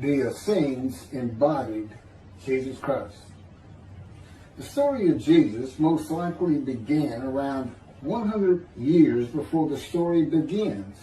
the Essenes embodied Jesus Christ. The story of Jesus most likely began around 100 years before the story begins,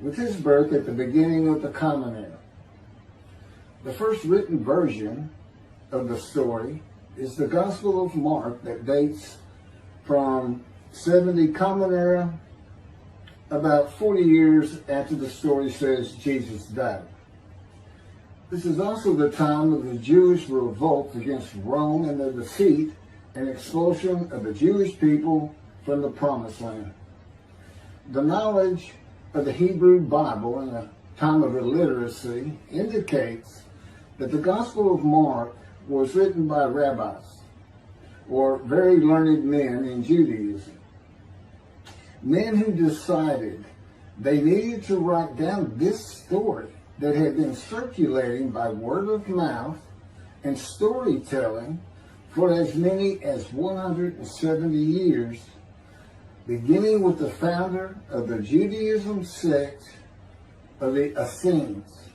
with his birth at the beginning of the Common Era. The first written version of the story is the Gospel of Mark that dates from 70 Common Era, about 40 years after the story says Jesus died. This is also the time of the Jewish revolt against Rome and the defeat and expulsion of the Jewish people from the Promised Land. The knowledge of the Hebrew Bible in a time of illiteracy indicates that the Gospel of Mark was written by rabbis, or very learned men in Judaism. Men who decided they needed to write down this story that had been circulating by word of mouth and storytelling for as many as 170 years, beginning with the founder of the Judaism sect of the Essenes,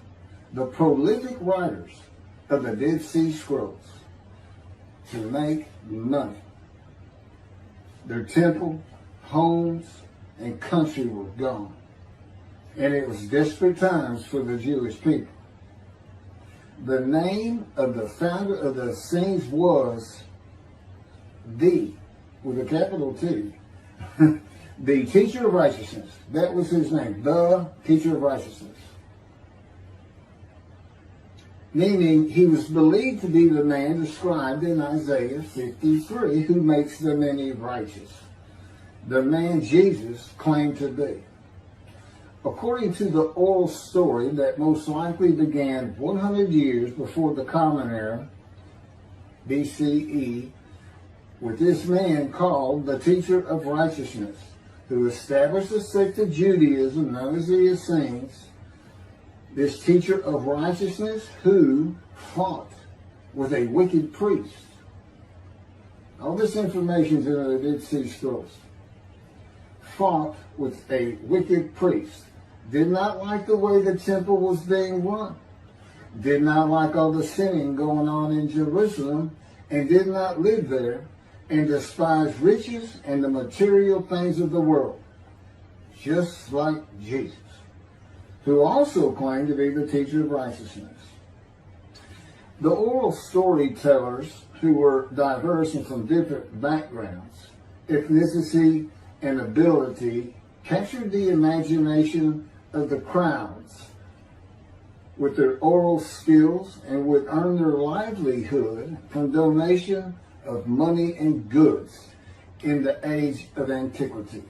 the prolific writers of the Dead Sea Scrolls, to make money. Their temple, homes, and country were gone, and it was desperate times for the Jewish people. The name of the founder of the Essenes was with a capital T, the teacher of righteousness. That was his name, the teacher of righteousness. Meaning he was believed to be the man described in Isaiah 53 who makes the many righteous. The man Jesus claimed to be. According to the oral story that most likely began 100 years before the Common Era, BCE, with this man called the teacher of righteousness, who established a sect of Judaism known as the Essenes, this teacher of righteousness who fought with a wicked priest. All this information is in the Dead Sea Scrolls. Fought with a wicked priest. Did not like the way the temple was being run. Did not like all the sinning going on in Jerusalem, and did not live there, and despised riches and the material things of the world, just like Jesus, who also claimed to be the teacher of righteousness. The oral storytellers, who were diverse and from different backgrounds, ethnicity, and ability, captured the imagination of the crowds with their oral skills and would earn their livelihood from donation of money and goods in the age of antiquity.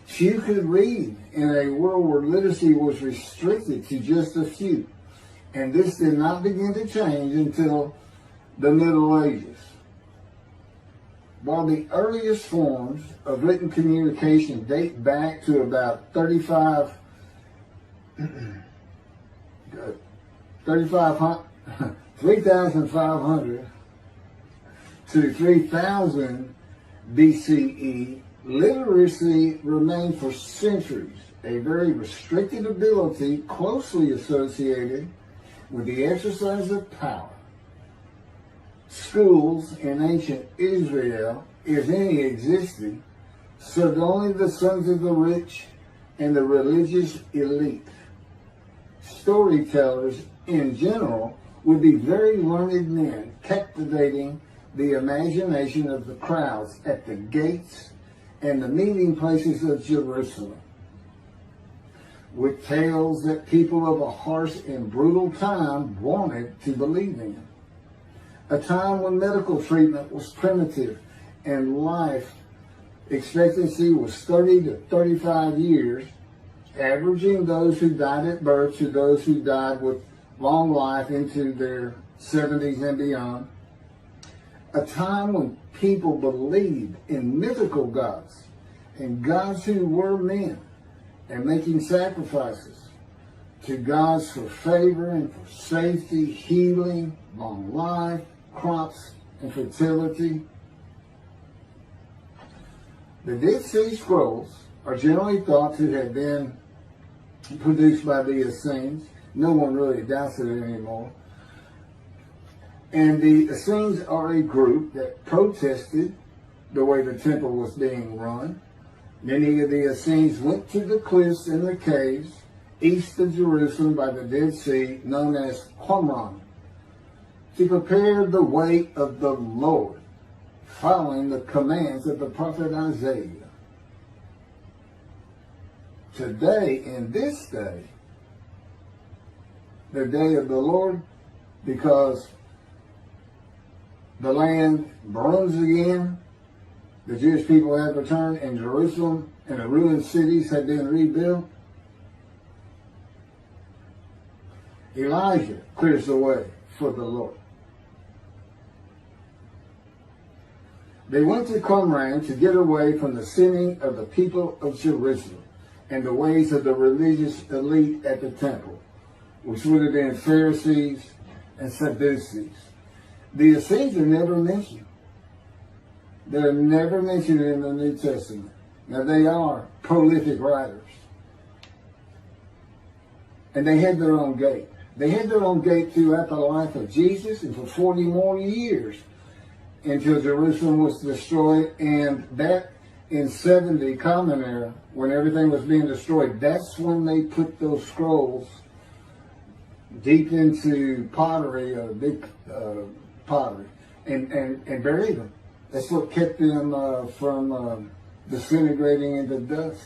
Few could read in a world where literacy was restricted to just a few, and this did not begin to change until the Middle Ages. While the earliest forms of written communication date back to about 3,500 to 3000 BCE, literacy remained for centuries a very restricted ability closely associated with the exercise of power. Schools in ancient Israel, if any existed, served only the sons of the rich and the religious elite. Storytellers in general would be very learned men, captivating the imagination of the crowds at the gates and the meeting places of Jerusalem, with tales that people of a harsh and brutal time wanted to believe in. A time when medical treatment was primitive and life expectancy was 30 to 35 years, averaging those who died at birth to those who died with long life into their 70s and beyond. A time when people believed in mythical gods and gods who were men and making sacrifices to gods for favor and for safety, healing, long life, crops, and fertility. The Dead Sea Scrolls are generally thought to have been produced by the Essenes No one really doubts it anymore. And the Essenes are a group that protested the way the temple was being run. Many of the Essenes went to the cliffs and the caves east of Jerusalem by the Dead Sea, known as Qumran, to prepare the way of the Lord, following the commands of the prophet Isaiah. Today, in this day, the day of the Lord, because the land burns again, the Jewish people have returned, and Jerusalem and the ruined cities have been rebuilt. Elijah clears the way for the Lord. They went to Qumran to get away from the sinning of the people of Jerusalem and the ways of the religious elite at the temple, which would have been Pharisees and Sadducees. The Essenes are never mentioned. They're never mentioned in the New Testament. Now, they are prolific writers. And they had their own gate. They had their own gate throughout the life of Jesus and for 40 more years until Jerusalem was destroyed. And that in 70 Common Era, when everything was being destroyed, that's when they put those scrolls deep into pottery, big pottery, and buried them. That's what kept them from disintegrating into dust.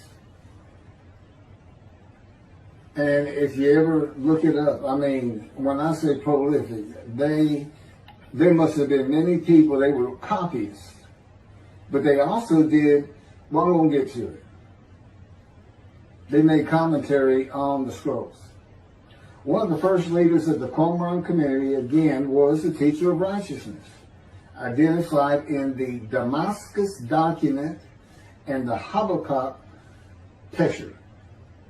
And if you ever look it up, I mean, when I say prolific, there must have been many people, they were copyists. But they also did, well, I won't get to it. They made commentary on the scrolls. One of the first leaders of the Qumran community, again, was the teacher of righteousness, identified in the Damascus document and the Habakkuk Pesher.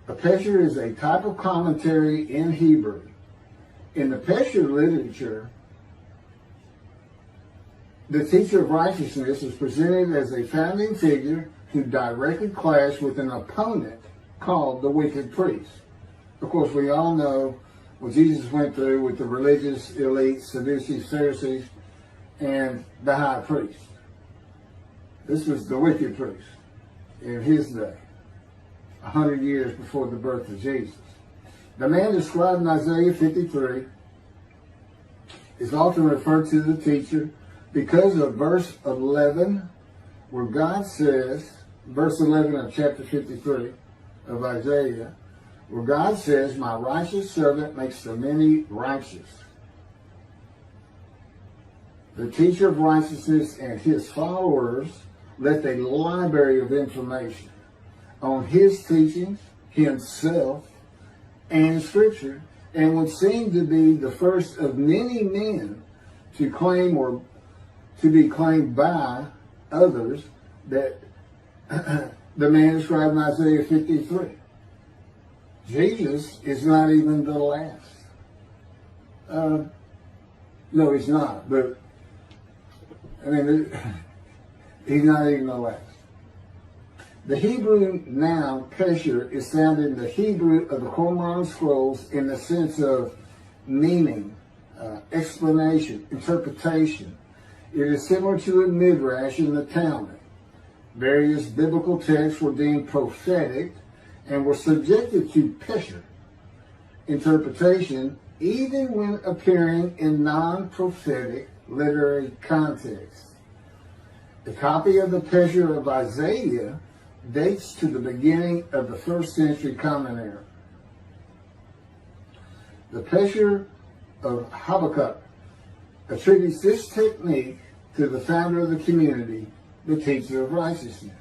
A Pesher is a type of commentary in Hebrew. In the Pesher literature, the teacher of righteousness is presented as a founding figure who directly clashed with an opponent called the wicked priest. Of course, we all know what Jesus went through with the religious elite, Sadducees, Pharisees, and the high priest. This was the wicked priest in his day, 100 years before the birth of Jesus. The man described in Isaiah 53 is often referred to the teacher because of verse 11, where God says, verse 11 of chapter 53 of Isaiah, where God says, "My righteous servant makes the many righteous." The teacher of righteousness and his followers left a library of information on his teachings, himself, and Scripture, and would seem to be the first of many men to claim or to be claimed by others that the man described in Isaiah 53. Jesus is not even the last. No, he's not. But, I mean, he's not even the last. The Hebrew noun pesher is found in the Hebrew of the Qumran scrolls in the sense of meaning, explanation, interpretation. It is similar to a midrash in the Talmud. Various biblical texts were deemed prophetic and were subjected to pesher interpretation, even when appearing in non-prophetic literary context. The copy of the pesher of Isaiah dates to the beginning of the 1st century Common Era. The pesher of Habakkuk attributes this technique to the founder of the community, the teacher of righteousness.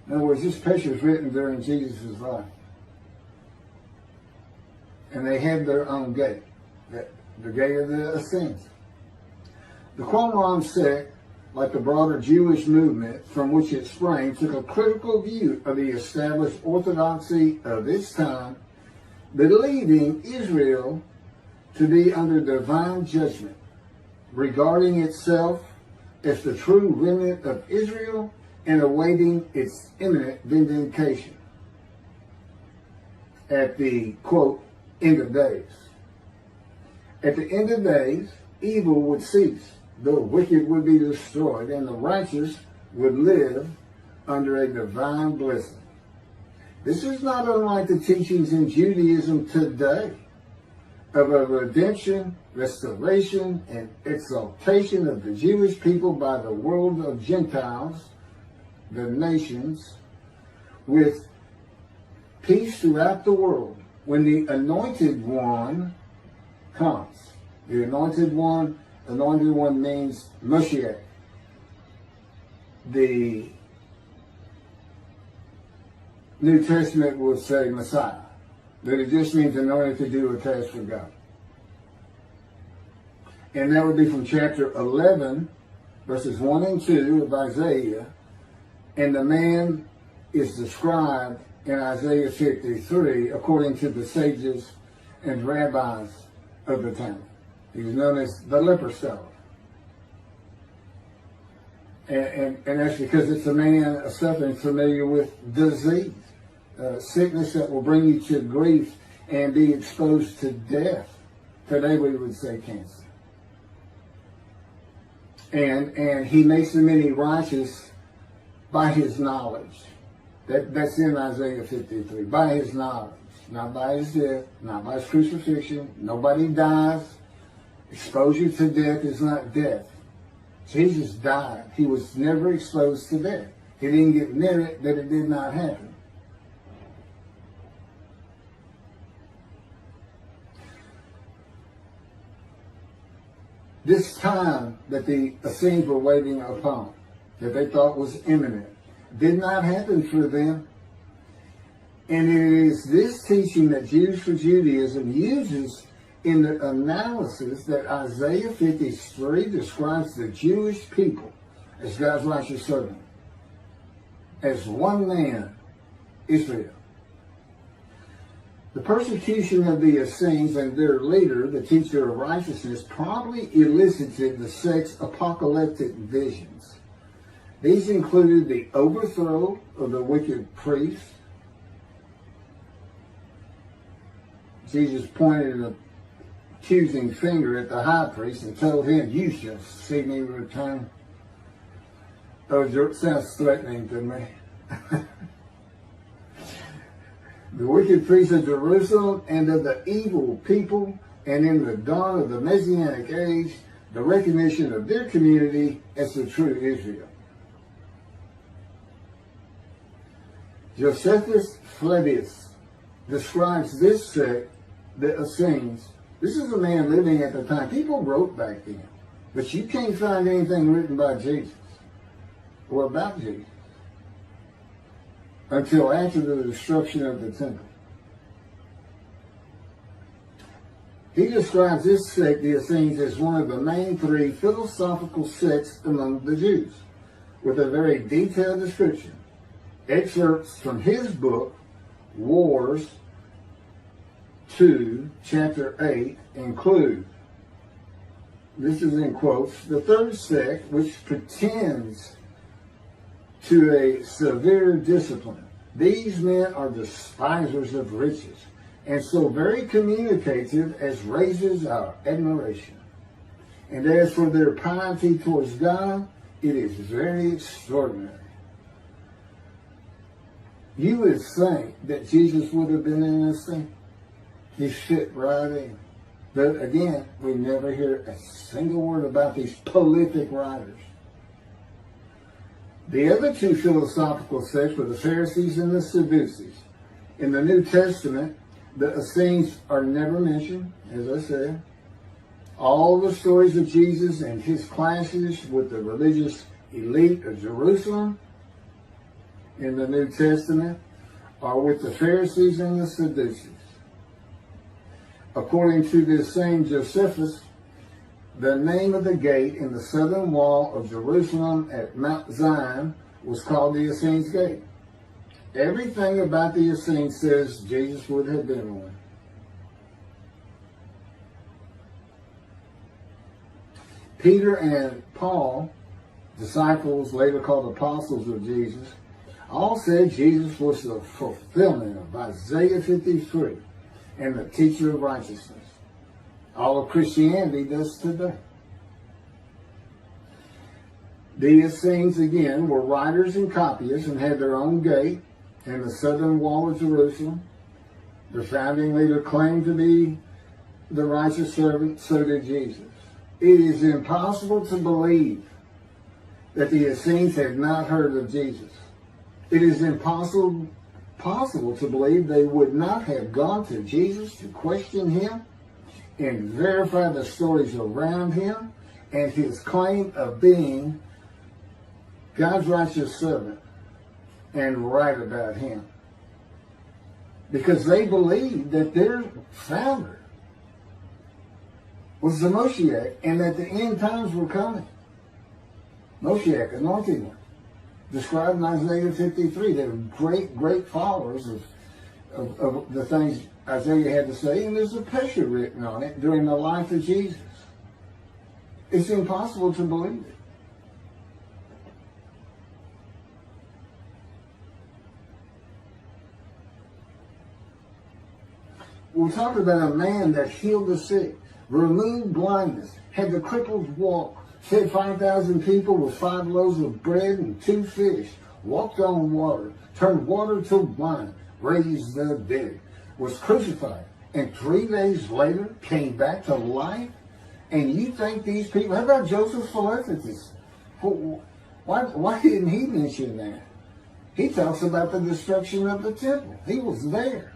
In other words, this pesher is written during Jesus' life. And they had their own gate, the gate of the Essenes. The Qumran sect, like the broader Jewish movement from which it sprang, took a critical view of the established orthodoxy of its time, believing Israel to be under divine judgment, regarding itself as the true remnant of Israel and awaiting its imminent vindication at the, quote, end of days. At the end of days, evil would cease, the wicked would be destroyed, and the righteous would live under a divine blessing. This is not unlike the teachings in Judaism today of a redemption, restoration, and exaltation of the Jewish people by the world of Gentiles, the nations, with peace throughout the world when the Anointed One comes. The Anointed One means Moshiach. The New Testament will say Messiah, but it just means anointed to do a task for God. And that would be from chapter 11, verses 1 and 2 of Isaiah. And the man is described in Isaiah 53 according to the sages and rabbis of the time. He was known as the leper scholar. And that's because it's a man suffering familiar with disease, sickness that will bring you to grief and be exposed to death. Today we would say cancer. And he makes the many righteous by his knowledge. That's in Isaiah 53. By his knowledge. Not by his death, not by his crucifixion. Nobody dies. Exposure to death is not death. Jesus died. He was never exposed to death. He didn't get near it, that it did not happen. This time that the Essenes were waiting upon, that they thought was imminent, did not happen for them. And it is this teaching that Jews for Judaism uses in the analysis that Isaiah 53 describes the Jewish people as God's righteous servant, as one man, Israel. The persecution of the Essenes and their leader, the teacher of righteousness, probably elicited the sect's apocalyptic visions. These included the overthrow of the wicked priests. Jesus pointed an accusing finger at the high priest and told him, "You shall see me return." Oh, it sounds threatening to me. The wicked priests of Jerusalem and of the evil people, and in the dawn of the Messianic age, the recognition of their community as the true Israel. Josephus Flavius describes this sect, the Essenes. This is a man living at the time. People wrote back then, but you can't find anything written by Jesus or about Jesus until after the destruction of the temple. He describes this sect, the Essenes, as one of the main three philosophical sects among the Jews, with a very detailed description. Excerpts from his book, Wars 2, chapter 8, include, this is in quotes, the third sect, which pretends to a severe discipline. These men are despisers of riches, and so very communicative as raises our admiration. And as for their piety towards God, it is very extraordinary. You would think that Jesus would have been in this thing. He fit right in. But again, we never hear a single word about these prolific writers. The other two philosophical sects were the Pharisees and the Sadducees. In the New Testament, the Essenes are never mentioned, as I said. All the stories of Jesus and his clashes with the religious elite of Jerusalem in the New Testament are with the Pharisees and the Sadducees. According to this same Josephus, the name of the gate in the southern wall of Jerusalem at Mount Zion was called the Essenes Gate. Everything about the Essenes says Jesus would have been one. Peter and Paul, disciples later called apostles of Jesus, all said Jesus was the fulfillment of Isaiah 53. and the teacher of righteousness. All of Christianity does today. The Essenes, again, were writers and copyists and had their own gate in the southern wall of Jerusalem. The founding leader claimed to be the righteous servant, so did Jesus. It is impossible to believe that the Essenes had not heard of Jesus. It is impossible to believe they would not have gone to Jesus to question him and verify the stories around him and his claim of being God's righteous servant and right about him. Because they believed that their founder was the Moshiach and that the end times were coming. Moshiach, anointed one, described in Isaiah 53. They were great followers of the things Isaiah had to say, and there's a picture written on it during the life of Jesus. It's impossible to believe it. We're talking about a man that healed the sick, removed blindness, had the cripples walk, fed 5,000 people with 5 loaves of bread and 2 fish, walked on water, turned water to wine, raised the dead, was crucified, and 3 days later came back to life? And you think these people, how about Joseph Philadelphus? Why didn't he mention that? He talks about the destruction of the temple. He was there.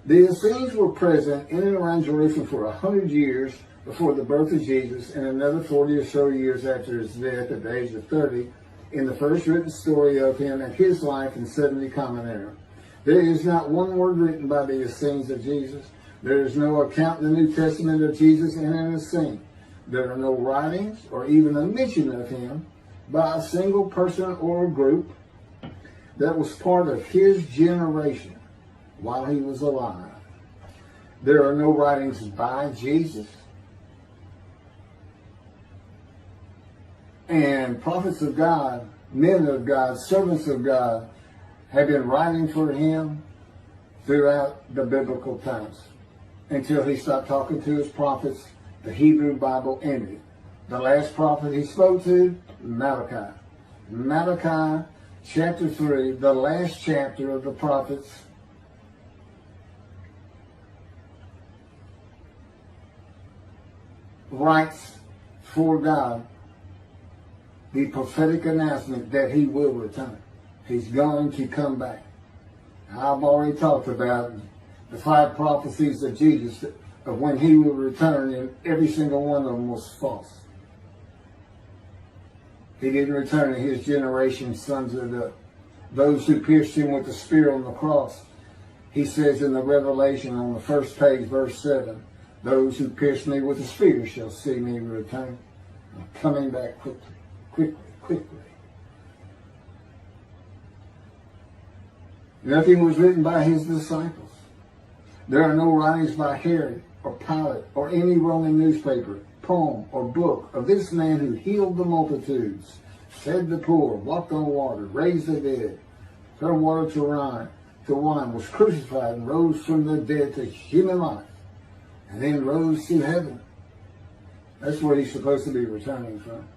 The Essenes were present in and around Jerusalem for 100 years before the birth of Jesus and another 40 or so years after his death at the age of 30 in the first written story of him and his life in 70 Common Era. There is not one word written by the Essenes of Jesus. There is no account in the New Testament of Jesus in an Essene. There are no writings or even a mention of him by a single person or group that was part of his generation while he was alive. There are no writings by Jesus. And prophets of God, men of God, servants of God have been writing for him throughout the biblical times until he stopped talking to his prophets. The Hebrew Bible ended. The last prophet he spoke to, Malachi. Malachi chapter 3, the last chapter of the prophets, writes for God the prophetic announcement that he will return. He's going to come back. I've already talked about the 5 prophecies of Jesus of when he will return, and every single one of them was false. He didn't return, and his generation sons of those who pierced him with the spear on the cross. He says in the Revelation on the first page, verse 7, those who pierced me with the spear shall see me return. I'm coming back quickly. Nothing was written by his disciples. There are no writings by Herod or Pilate or any Roman newspaper, poem, or book of this man who healed the multitudes, fed the poor, walked on water, raised the dead, turned water to wine, was crucified and rose from the dead to human life, and then rose to heaven. That's where he's supposed to be returning from.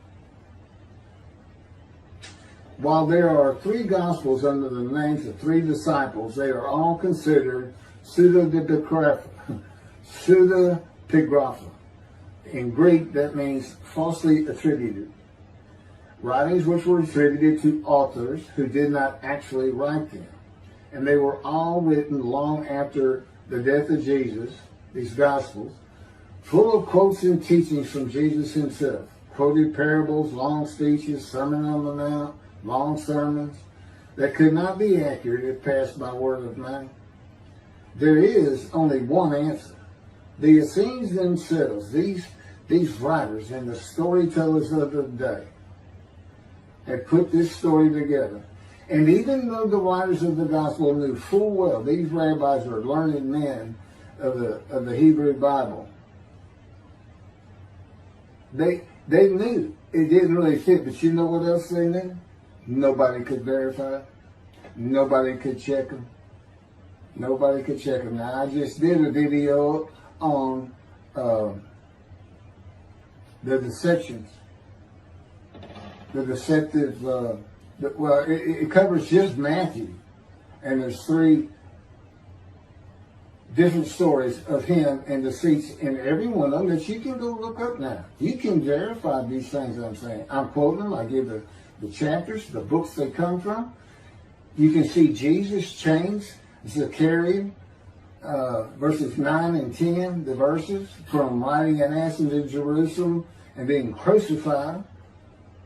While there are 3 Gospels under the names of 3 disciples, they are all considered pseudepigrapha. In Greek, that means falsely attributed. Writings which were attributed to authors who did not actually write them. And they were all written long after the death of Jesus, these Gospels, full of quotes and teachings from Jesus himself. Quoted parables, long speeches, Sermon on the Mount, long sermons that could not be accurate if passed by word of mouth. There is only one answer. The Essenes themselves, these writers and the storytellers of the day, had put this story together. And even though the writers of the gospel knew full well these rabbis were learned men of the Hebrew Bible, they knew it didn't really fit. But you know what else they knew? Nobody could verify it. Nobody could check them. Nobody could check them. Now, I just did a video on the deceptions. The deceptive, it covers just Matthew. And there's 3 different stories of him and deceits in every one of them that you can go look up now. You can verify these things I'm saying. I'm quoting them. I give the chapters, the books they come from. You can see Jesus changed Zechariah, verses 9 and 10, the verses, from riding an ass into Jerusalem and being crucified,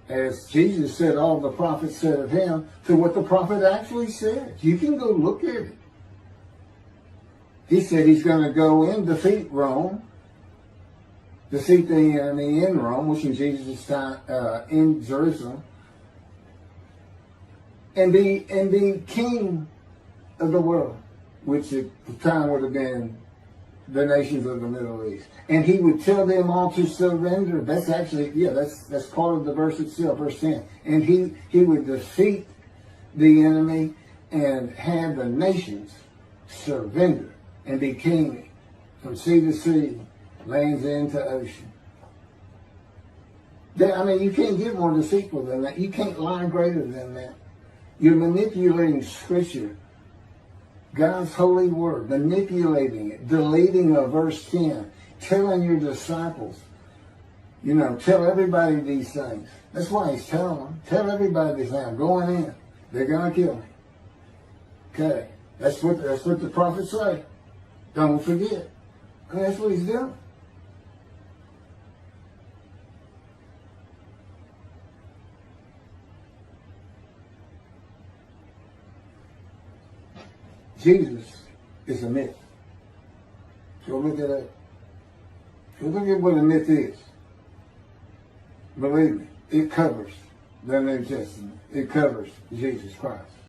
as Jesus said all the prophets said of him, to what the prophet actually said. You can go look at it. He said he's going to go and defeat Rome, defeat the enemy in Rome, which in Jesus' time, in Jerusalem, and be king of the world, which at the time would have been the nations of the Middle East. And he would tell them all to surrender. That's actually, that's part of the verse itself, verse 10. And he would defeat the enemy and have the nations surrender and be king from sea to sea, lands into ocean. You can't get more deceitful than that. You can't lie greater than that. You're manipulating Scripture, God's holy word, manipulating it, deleting a verse 10, telling your disciples, tell everybody these things. That's why he's telling them. Tell everybody these things. I'm going in. They're going to kill me. Okay. That's what the prophets say. Don't forget. And that's what he's doing. Jesus is a myth. Go look at that. Go look at what a myth is. Believe me, it covers the New Testament. It covers Jesus Christ.